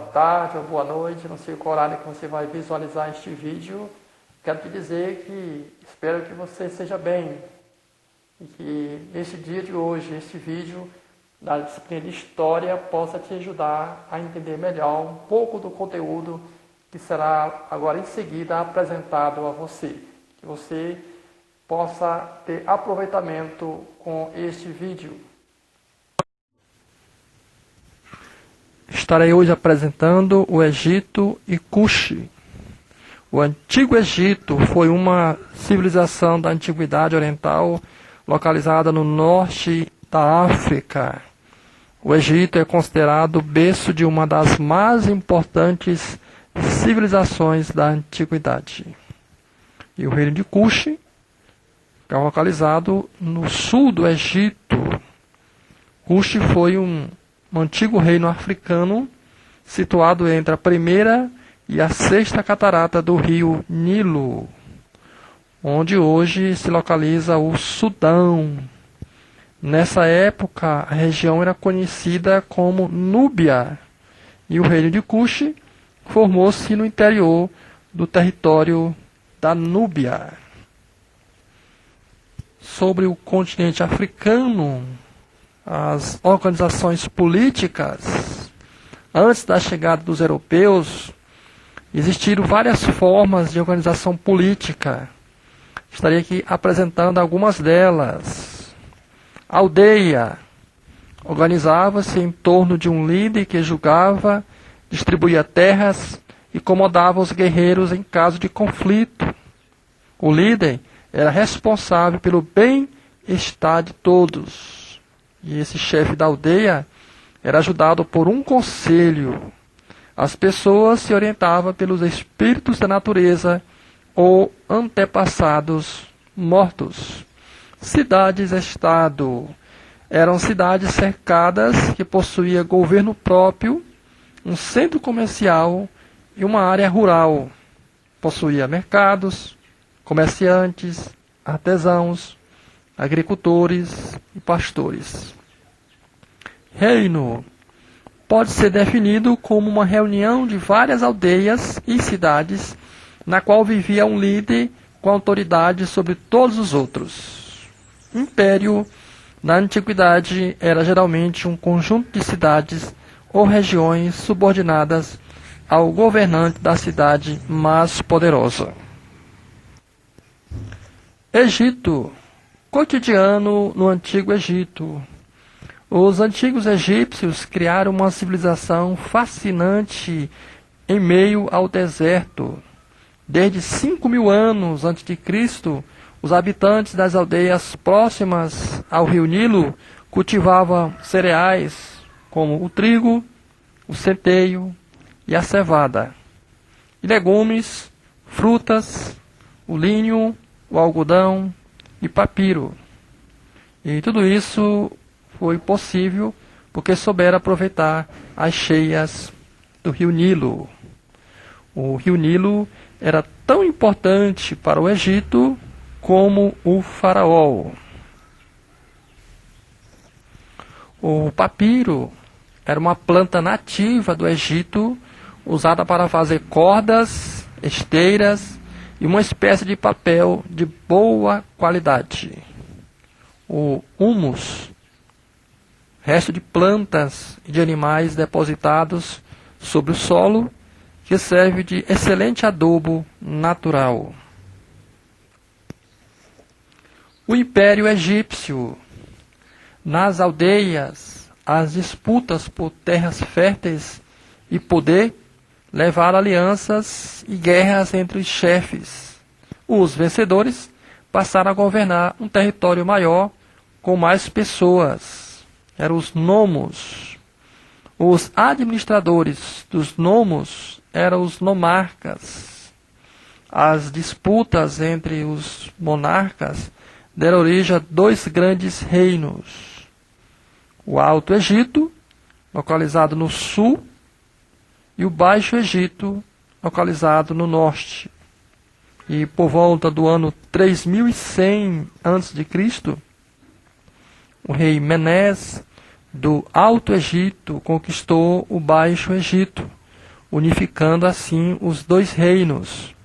tarde ou boa noite, não sei qual horário que você vai visualizar este vídeo. Quero te dizer que espero que você seja bem e que neste dia de hoje, este vídeo da disciplina de História possa te ajudar a entender melhor um pouco do conteúdo que será agora em seguida apresentado a você. Que você possa ter aproveitamento com este vídeo. Estarei hoje apresentando o Egito e Kush. O Antigo Egito foi uma civilização da Antiguidade Oriental localizada no norte da África. O Egito é considerado o berço de uma das mais importantes civilizações da Antiguidade. E o reino de Kush é localizado no sul do Egito. Kush foi um antigo reino africano situado entre a primeira e a sexta catarata do rio Nilo, onde hoje se localiza o Sudão. Nessa época, a região era conhecida como Núbia, e o reino de Kush formou-se no interior do território da Núbia. Sobre o continente africano, as organizações políticas, antes da chegada dos europeus, existiram várias formas de organização política. Estarei aqui apresentando algumas delas. A aldeia organizava-se em torno de um líder que julgava, distribuía terras e comandava os guerreiros em caso de conflito. O líder era responsável pelo bem-estar de todos. E esse chefe da aldeia era ajudado por um conselho. As pessoas se orientavam pelos espíritos da natureza ou antepassados mortos. Cidades-estado eram cidades cercadas que possuíam governo próprio, um centro comercial e uma área rural. Possuía mercados, comerciantes, artesãos, agricultores e pastores. Reino pode ser definido como uma reunião de várias aldeias e cidades na qual vivia um líder com autoridade sobre todos os outros. Império, na antiguidade, era geralmente um conjunto de cidades ou regiões subordinadas ao governante da cidade mais poderosa. Egito. Cotidiano no Antigo Egito. Os antigos egípcios criaram uma civilização fascinante em meio ao deserto. Desde 5.000 anos antes de Cristo, os habitantes das aldeias próximas ao rio Nilo cultivavam cereais como o trigo, o centeio e a cevada, e legumes, frutas, o linho, o algodão e papiro. E tudo isso foi possível porque souberam aproveitar as cheias do rio Nilo. O rio Nilo era tão importante para o Egito como o faraó. O papiro era uma planta nativa do Egito, usada para fazer cordas, esteiras e uma espécie de papel de boa qualidade. O humus, resto de plantas e de animais depositados sobre o solo, que serve de excelente adubo natural. O Império Egípcio. Nas aldeias, as disputas por terras férteis e poder levaram alianças e guerras entre os chefes. Os vencedores passaram a governar um território maior com mais pessoas. Eram os nomos. Os administradores dos nomos eram os nomarcas. As disputas entre os monarcas deram origem a dois grandes reinos. O Alto Egito, localizado no sul, e o Baixo Egito, localizado no norte. E por volta do ano 3100 a.C., o rei Menés do Alto Egito conquistou o Baixo Egito, unificando assim os dois reinos.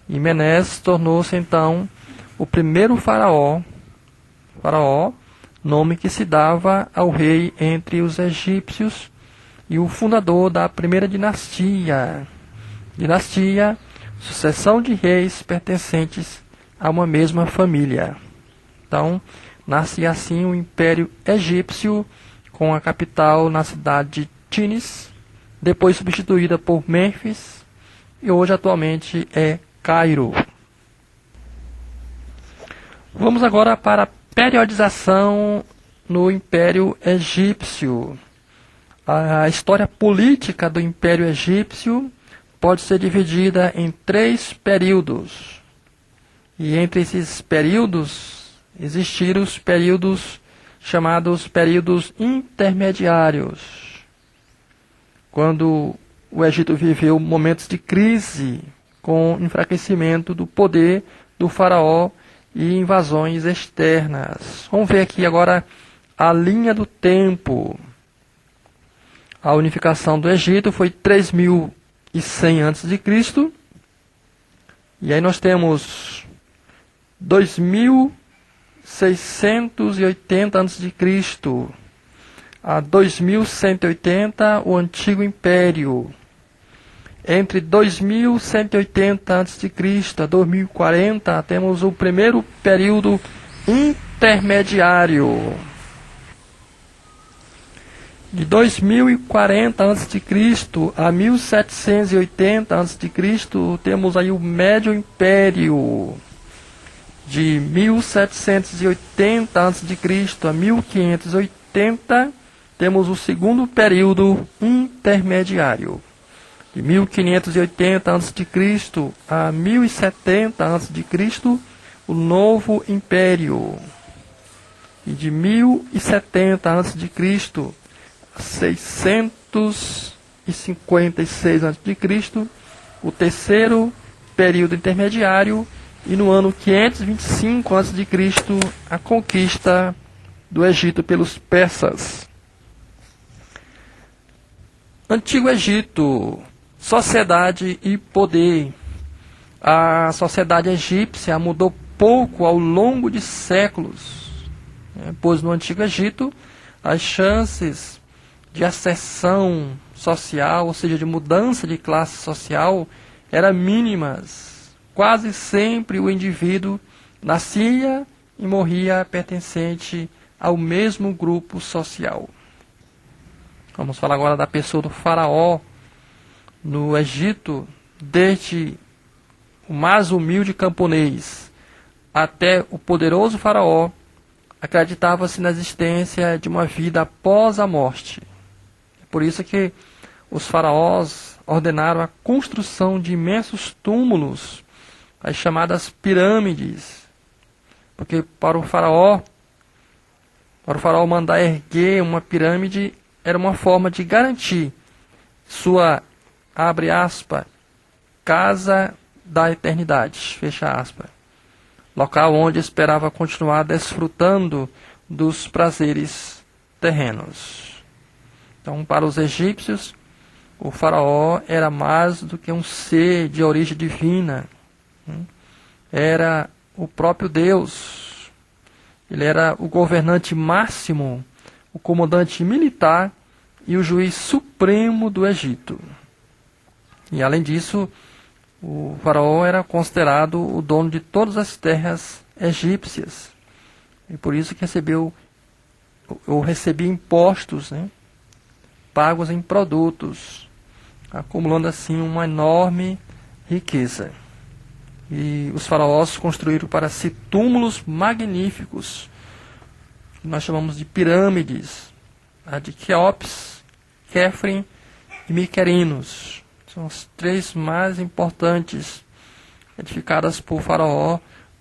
E Menes tornou-se então o primeiro faraó, nome que se dava ao rei entre os egípcios, e o fundador da primeira dinastia, sucessão de reis pertencentes a uma mesma família. Então, nasce assim o Império Egípcio, com a capital na cidade de Tinis, depois substituída por Mênfis, e hoje atualmente é Cairo. Vamos agora para a periodização no Império Egípcio. A história política do Império Egípcio pode ser dividida em 3 períodos. E entre esses períodos existiram os períodos chamados períodos intermediários, quando o Egito viveu momentos de crise, com enfraquecimento do poder do faraó e invasões externas. Vamos ver aqui agora a linha do tempo. A unificação do Egito foi 3100 a.C. E aí nós temos 2680 a.C. a 2180 o Antigo Império. Entre 2180 a.C. a 2040 temos o primeiro período intermediário. De 2040 a.C. a 1780 a.C. temos aí o Médio Império. De 1780 a.C. a 1580 temos o segundo período intermediário. De 1580 a.C. a 1070 a.C. o Novo Império. E de 1070 a.C. a 656 a.C. o terceiro período intermediário. E no ano 525 a.C. a conquista do Egito pelos persas. Antigo Egito, sociedade e poder. A sociedade egípcia mudou pouco ao longo de séculos, pois no Antigo Egito as chances de ascensão social, ou seja, de mudança de classe social, eram mínimas. Quase sempre o indivíduo nascia e morria pertencente ao mesmo grupo social. Vamos falar agora da pessoa do faraó no Egito, desde o mais humilde camponês até o poderoso faraó. Acreditava-se na existência de uma vida após a morte. Por isso que os faraós ordenaram a construção de imensos túmulos, as chamadas pirâmides, porque para o faraó mandar erguer uma pirâmide era uma forma de garantir sua, abre aspas, casa da eternidade, fecha aspas, local onde esperava continuar desfrutando dos prazeres terrenos. Então, para os egípcios, o faraó era mais do que um ser de origem divina. Era o próprio Deus. Ele era o governante máximo, o comandante militar e o juiz supremo do Egito. E além disso, o faraó era considerado o dono de todas as terras egípcias. E por isso que recebia impostos, pagos em produtos, acumulando assim uma enorme riqueza. E os faraós construíram para si túmulos magníficos, que nós chamamos de pirâmides, a de Quéops, Quéfren e Miquerinos. São as 3 mais importantes, edificadas por faraó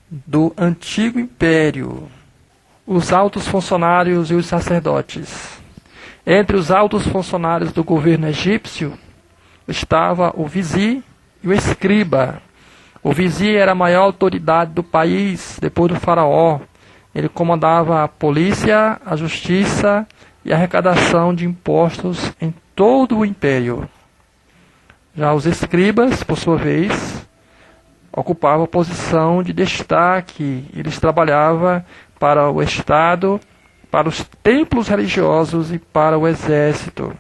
do Antigo Império. Os altos funcionários e os sacerdotes. Entre os altos funcionários do governo egípcio estava o vizir e o escriba. O vizir era a maior autoridade do país depois do faraó. Ele comandava a polícia, a justiça e a arrecadação de impostos em todo o império. Já os escribas, por sua vez, ocupavam posição de destaque. Eles trabalhavam para o Estado, para os templos religiosos e para o exército.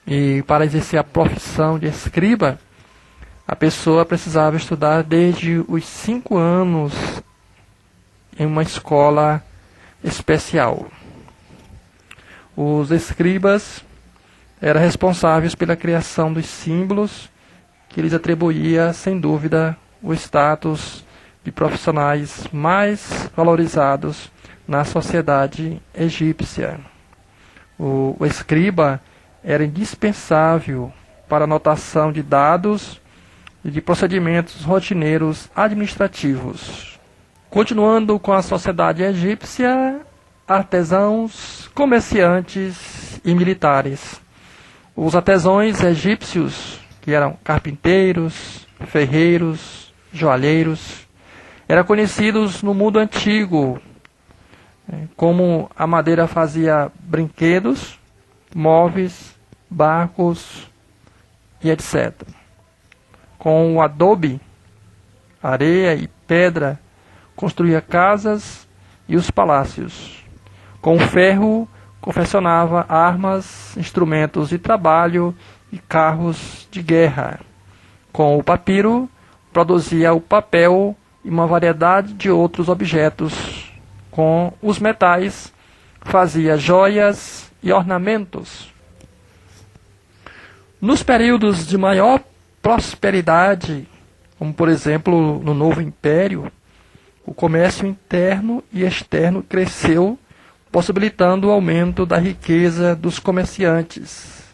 E para exercer a profissão de escriba, a pessoa precisava estudar desde os 5 anos em uma escola especial. Os escribas eram responsáveis pela criação dos símbolos que lhes atribuía, sem dúvida, o status de profissionais mais valorizados na sociedade egípcia. O escriba era indispensável para a anotação de dados e de procedimentos rotineiros administrativos. Continuando com a sociedade egípcia, artesãos, comerciantes e militares. Os artesãos egípcios, que eram carpinteiros, ferreiros, joalheiros, eram conhecidos no mundo antigo, como a madeira fazia brinquedos, móveis, barcos e etc. Com o adobe, areia e pedra, construía casas e os palácios. Com o ferro, confeccionava armas, instrumentos de trabalho e carros de guerra. Com o papiro, produzia o papel e uma variedade de outros objetos. Com os metais, fazia joias e ornamentos. Nos períodos de maior prosperidade, como por exemplo no Novo Império, o comércio interno e externo cresceu, possibilitando o aumento da riqueza dos comerciantes.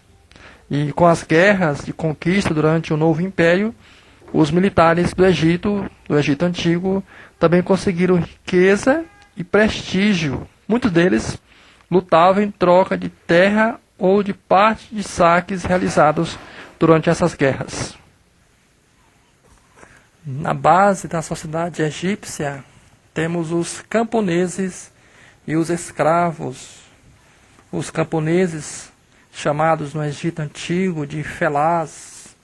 E com as guerras de conquista durante o Novo Império, os militares do Egito Antigo, também conseguiram riqueza e prestígio. Muitos deles lutavam em troca de terra ou de parte de saques realizados durante essas guerras. Na base da sociedade egípcia, temos os camponeses e os escravos. Os camponeses, chamados no Egito Antigo de felás,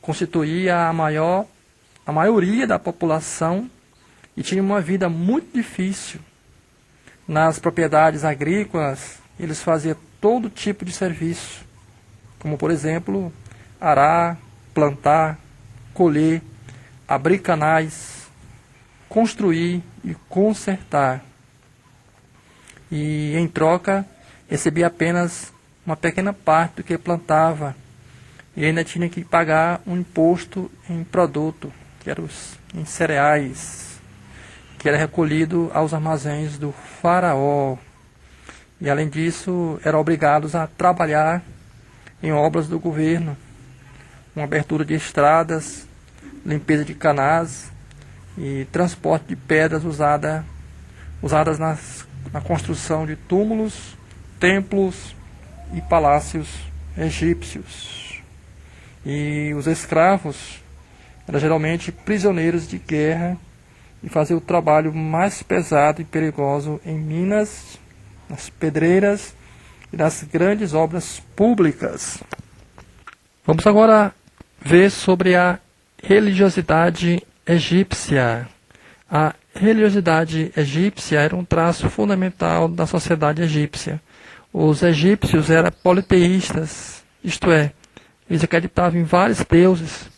constituía a maioria da população e tinham uma vida muito difícil. Nas propriedades agrícolas, eles faziam todo tipo de serviço, como por exemplo, arar, plantar, colher, abrir canais, construir e consertar. E em troca, recebia apenas uma pequena parte do que plantava e ainda tinha que pagar um imposto em produto, que era em cereais, que era recolhido aos armazéns do faraó. E além disso, eram obrigados a trabalhar em obras do governo, uma abertura de estradas, limpeza de canais e transporte de pedras usadas na construção de túmulos, templos e palácios egípcios. E os escravos eram geralmente prisioneiros de guerra e faziam o trabalho mais pesado e perigoso em minas, nas pedreiras e nas grandes obras públicas. Vamos agora ver sobre a religiosidade egípcia. A religiosidade egípcia era um traço fundamental da sociedade egípcia. Os egípcios eram politeístas, isto é, eles acreditavam em vários deuses.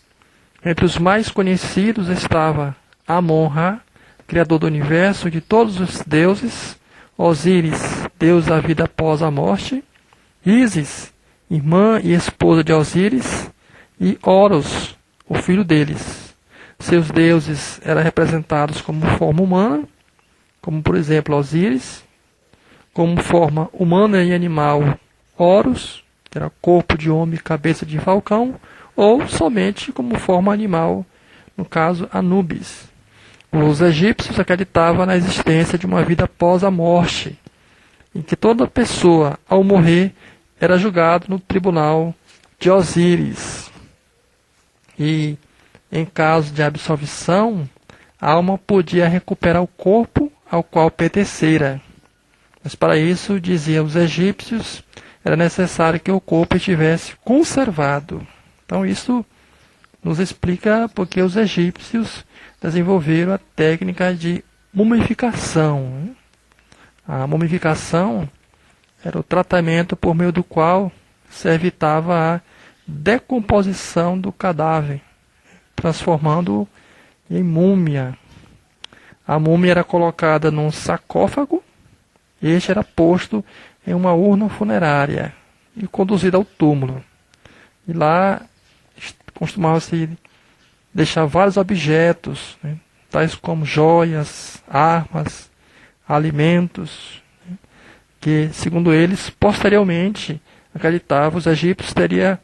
Entre os mais conhecidos estava Amon-Ra, criador do universo e de todos os deuses, Osíris, deus da vida após a morte, Ísis, irmã e esposa de Osíris, e Horus, o filho deles. Seus deuses eram representados como forma humana, como por exemplo Osíris, como forma humana e animal Horus, que era corpo de homem e cabeça de falcão, ou somente como forma animal, no caso Anubis. Os egípcios acreditavam na existência de uma vida após a morte, em que toda pessoa, ao morrer, era julgado no tribunal de Osíris. E, em caso de absolvição, a alma podia recuperar o corpo ao qual pertencera. Mas para isso, diziam os egípcios, era necessário que o corpo estivesse conservado. Então isso nos explica porque os egípcios desenvolveram a técnica de mumificação. A mumificação era o tratamento por meio do qual se evitava a decomposição do cadáver, transformando-o em múmia. A múmia era colocada num sarcófago, e este era posto em uma urna funerária e conduzido ao túmulo. E lá costumava-se deixar vários objetos, né, tais como joias, armas, alimentos, né, que, segundo eles, posteriormente, acreditavam, os egípcios teria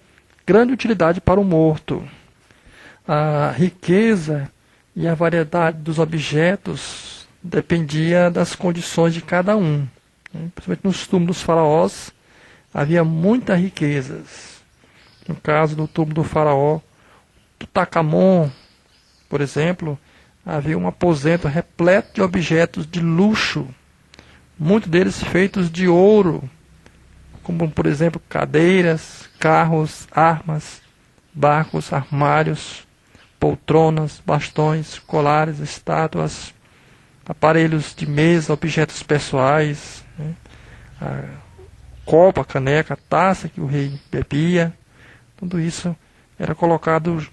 grande utilidade para o morto. A riqueza e a variedade dos objetos dependia das condições de cada um. Principalmente nos túmulos dos faraós havia muitas riquezas. No caso do túmulo do faraó Tutankhamon, por exemplo, havia um aposento repleto de objetos de luxo, muitos deles feitos de ouro, como por exemplo cadeiras, carros, armas, barcos, armários, poltronas, bastões, colares, estátuas, aparelhos de mesa, objetos pessoais, né? A copa, a caneca, a taça que o rei bebia, tudo isso era colocado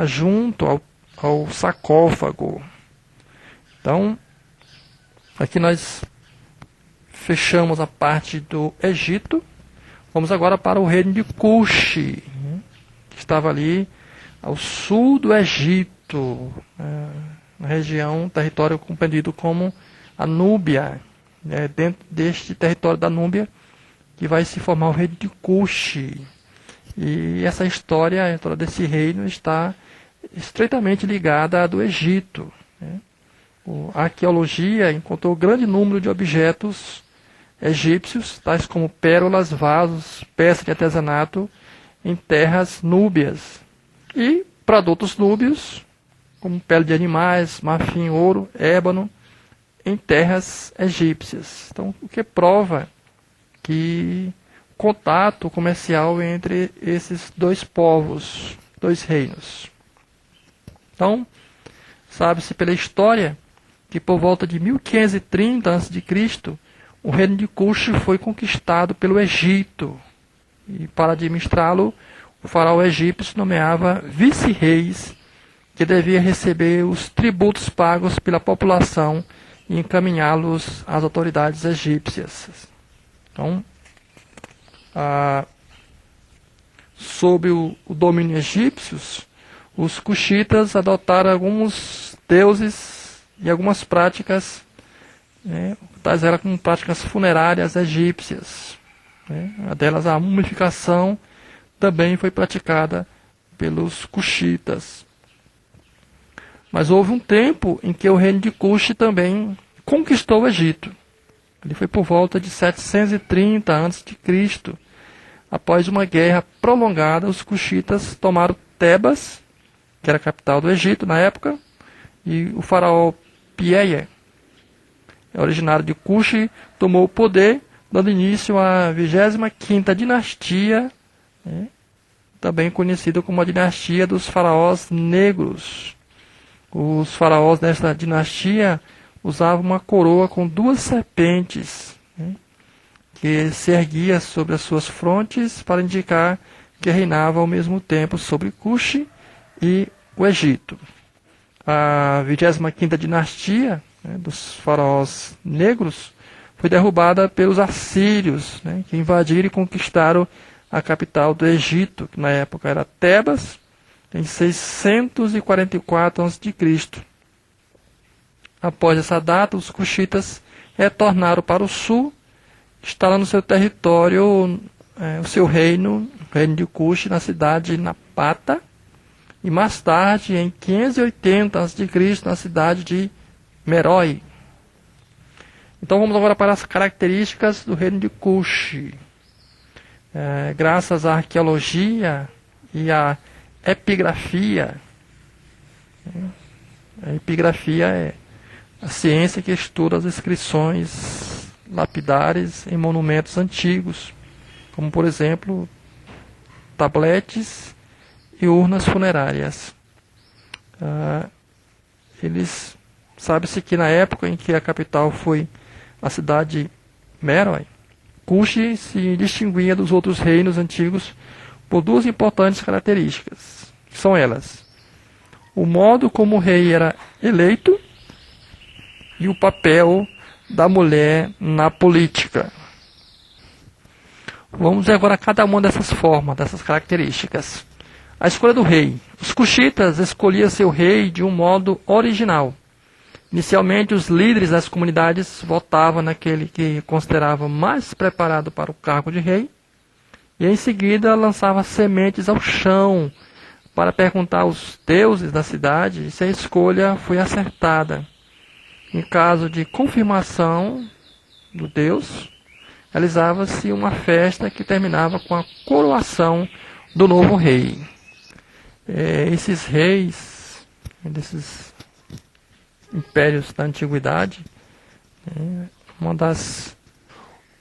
junto ao sarcófago. Então, aqui nós fechamos a parte do Egito. Vamos agora para o reino de Cuxi, né, que estava ali ao sul do Egito, na região, território compreendido como a Núbia. Dentro deste território da Núbia que vai se formar o reino de Cuxi. E essa história, a história desse reino, está estreitamente ligada à do Egito, né? A arqueologia encontrou grande número de objetos egípcios, tais como pérolas, vasos, peças de artesanato em terras núbias. E produtos núbios, como pele de animais, marfim, ouro, ébano, em terras egípcias. Então, o que prova que contato comercial entre esses dois povos, dois reinos. Então, sabe-se pela história que por volta de 1530 a.C., o reino de Cuxi foi conquistado pelo Egito. E para administrá-lo, o faraó egípcio nomeava vice-reis, que devia receber os tributos pagos pela população e encaminhá-los às autoridades egípcias. Então, sob o domínio egípcio, os cuxitas adotaram alguns deuses e algumas práticas, né, tais eram como práticas funerárias egípcias. Né, uma delas, a mumificação, também foi praticada pelos cuxitas. Mas houve um tempo em que o reino de Cuxi também conquistou o Egito. Ele foi por volta de 730 a.C. Após uma guerra prolongada, os cuxitas tomaram Tebas, que era a capital do Egito na época, e o faraó Pieia, originário de Cuxi, tomou o poder, dando início à 25ª dinastia, né, também conhecida como a dinastia dos faraós negros. Os faraós desta dinastia usavam uma coroa com duas serpentes, né, que se erguia sobre as suas frontes para indicar que reinava ao mesmo tempo sobre Cuxi e o Egito. A 25ª dinastia, né, dos faraós negros foi derrubada pelos assírios, né, que invadiram e conquistaram a capital do Egito, que na época era Tebas, em 644 a.C. Após essa data, os cuxitas retornaram para o sul, instalando seu território, o seu reino, o reino de Cuxi, na cidade de Napata, e mais tarde, em 580 a.C., na cidade de Merói. Então vamos agora para as características do reino de Cuxi. Graças à arqueologia e à epigrafia. A epigrafia é a ciência que estuda as inscrições lapidares em monumentos antigos, como por exemplo tabletes e urnas funerárias. Sabe-se que na época em que a capital foi a cidade de Meroe, Cush se distinguia dos outros reinos antigos por duas importantes características, que são elas: o modo como o rei era eleito e o papel da mulher na política. Vamos ver agora cada uma dessas formas, dessas características. A escolha do rei. Os cuxitas escolhiam seu rei de um modo original. Inicialmente, os líderes das comunidades votavam naquele que consideravam mais preparado para o cargo de rei, e em seguida lançava sementes ao chão para perguntar aos deuses da cidade se a escolha foi acertada. Em caso de confirmação do deus, realizava-se uma festa que terminava com a coroação do novo rei. Esses reis, desses impérios da antiguidade,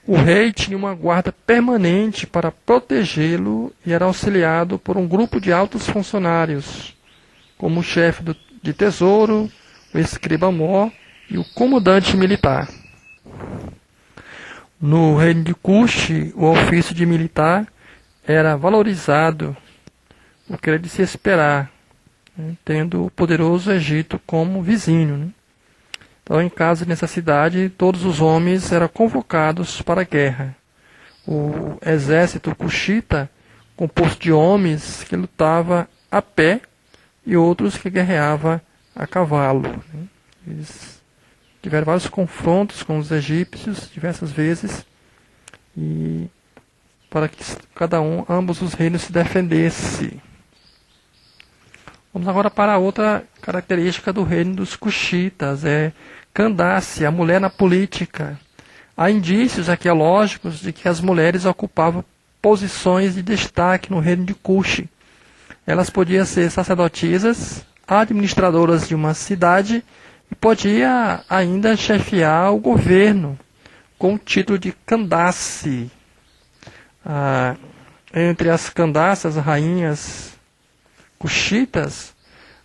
o rei tinha uma guarda permanente para protegê-lo e era auxiliado por um grupo de altos funcionários, como o chefe de tesouro, o escriba-mor e o comandante militar. No reino de Cush, o ofício de militar era valorizado, o que era de se esperar, tendo o poderoso Egito como vizinho. Então, em caso de necessidade, todos os homens eram convocados para a guerra. O exército cuxita, composto de homens que lutavam a pé e outros que guerreavam a cavalo. Eles tiveram vários confrontos com os egípcios diversas vezes, e para que ambos os reinos se defendessem. Vamos agora para outra característica do reino dos cuxitas, Candace, a mulher na política. Há indícios arqueológicos de que as mulheres ocupavam posições de destaque no reino de Cush. Elas podiam ser sacerdotisas, administradoras de uma cidade e podiam ainda chefiar o governo com o título de Candace. Entre as Candaças, rainhas cuxitas,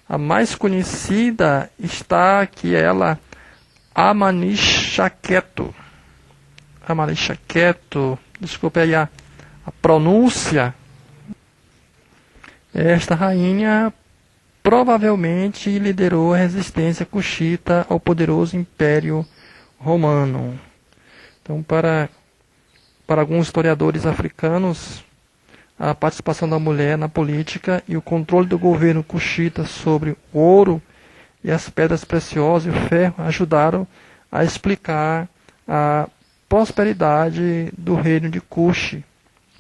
a mais conhecida está aqui ela, Amanixaqueto. Desculpe aí a pronúncia. Esta rainha provavelmente liderou a resistência cuxita ao poderoso Império Romano. Então, para alguns historiadores africanos, a participação da mulher na política e o controle do governo cuxita sobre o ouro e as pedras preciosas e o ferro ajudaram a explicar a prosperidade do reino de Cush,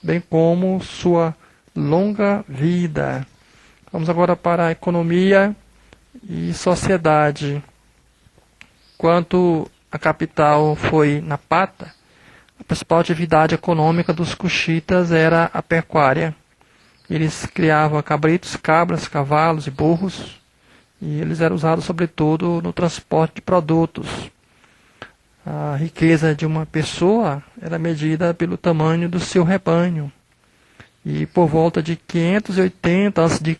bem como sua longa vida. Vamos agora para a economia e sociedade. Enquanto a capital foi Napata, a principal atividade econômica dos cuxitas era a pecuária. Eles criavam cabritos, cabras, cavalos e burros, e eles eram usados sobretudo no transporte de produtos. A riqueza de uma pessoa era medida pelo tamanho do seu rebanho. E por volta de 580 a.C.,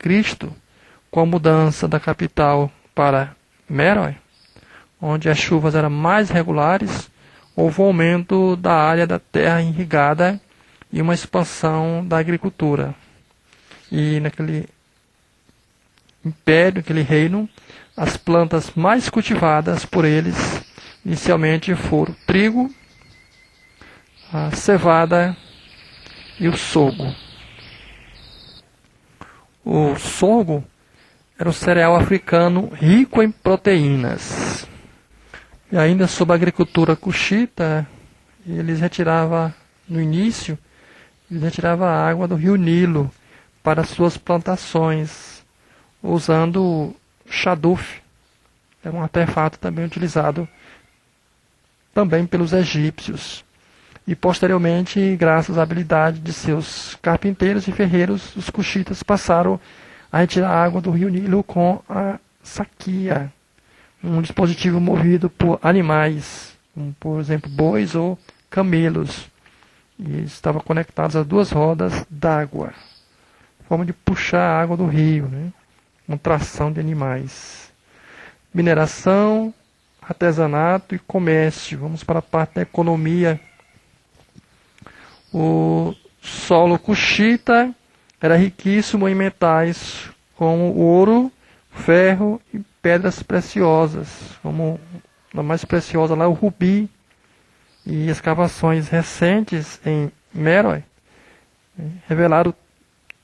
com a mudança da capital para Meroe, onde as chuvas eram mais regulares, houve um aumento da área da terra irrigada e uma expansão da agricultura. E naquele império, naquele reino, as plantas mais cultivadas por eles inicialmente foram o trigo, a cevada e o sorgo. O sorgo era um cereal africano rico em proteínas. E ainda sobre a agricultura cuxita, eles retiravam, no início, a água do rio Nilo para suas plantações, usando shaduf. É um artefato também utilizado também pelos egípcios. E posteriormente, graças à habilidade de seus carpinteiros e ferreiros, os cuxitas passaram a retirar a água do rio Nilo com a saquia, um dispositivo movido por animais, como por exemplo bois ou camelos, e estavam conectados a duas rodas d'água. forma de puxar a água do rio, né? Uma tração de animais. Mineração, artesanato e comércio. Vamos para a parte da economia. O solo cuxita era riquíssimo em metais, como ouro, ferro e pedras preciosas, como a mais preciosa lá, o rubi. E escavações recentes em Meroe revelaram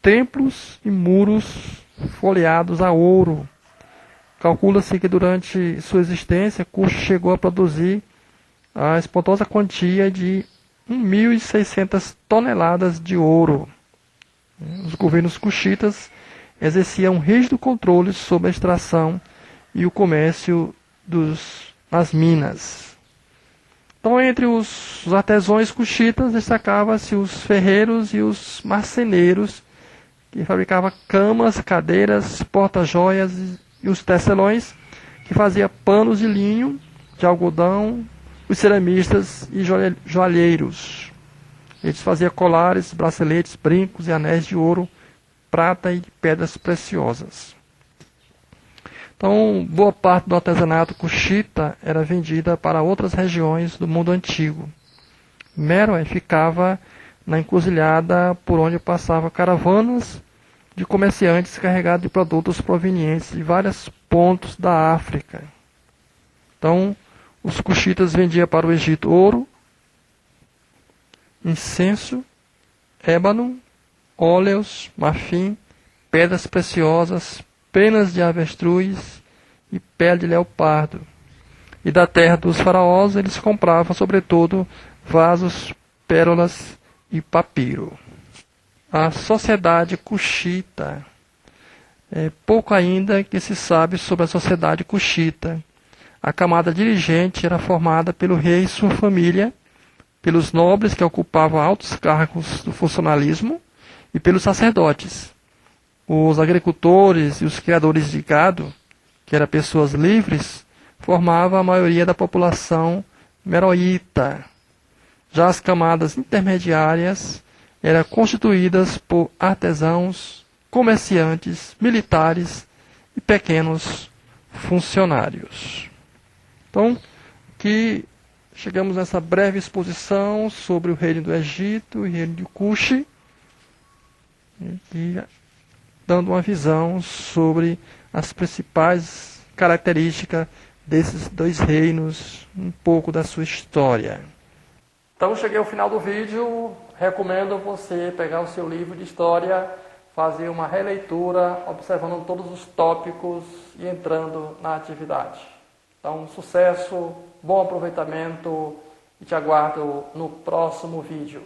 templos e muros folheados a ouro. Calcula-se que durante sua existência, Cuxo chegou a produzir a espantosa quantia de 1.600 toneladas de ouro. Os governos cuxitas exerciam um rígido controle sobre a extração e o comércio nas minas. Então, entre os artesãos cuxitas, destacava-se os ferreiros e os marceneiros, que fabricavam camas, cadeiras, porta-joias e os tecelões, que faziam panos de linho, de algodão, os ceramistas e joalheiros. Eles faziam colares, braceletes, brincos e anéis de ouro, prata e pedras preciosas. Então, boa parte do artesanato cuxita era vendida para outras regiões do mundo antigo. Meroe ficava na encruzilhada por onde passavam caravanas de comerciantes carregados de produtos provenientes de vários pontos da África. Então, os cuxitas vendiam para o Egito ouro, incenso, ébano, óleos, marfim, pedras preciosas, penas de avestruz e pele de leopardo. E da terra dos faraós eles compravam, sobretudo, vasos, pérolas e papiro. A sociedade cuxita. Pouco ainda que se sabe sobre a sociedade cuxita. A camada dirigente era formada pelo rei e sua família, pelos nobres que ocupavam altos cargos do funcionalismo e pelos sacerdotes. Os agricultores e os criadores de gado, que eram pessoas livres, formavam a maioria da população meroíta. Já as camadas intermediárias eram constituídas por artesãos, comerciantes, militares e pequenos funcionários. Então, aqui chegamos nessa breve exposição sobre o reino do Egito e o reino de Cuxi, e dando uma visão sobre as principais características desses dois reinos, um pouco da sua história. Então cheguei ao final do vídeo, recomendo você pegar o seu livro de história, fazer uma releitura, observando todos os tópicos e entrando na atividade. Então, sucesso, bom aproveitamento e te aguardo no próximo vídeo.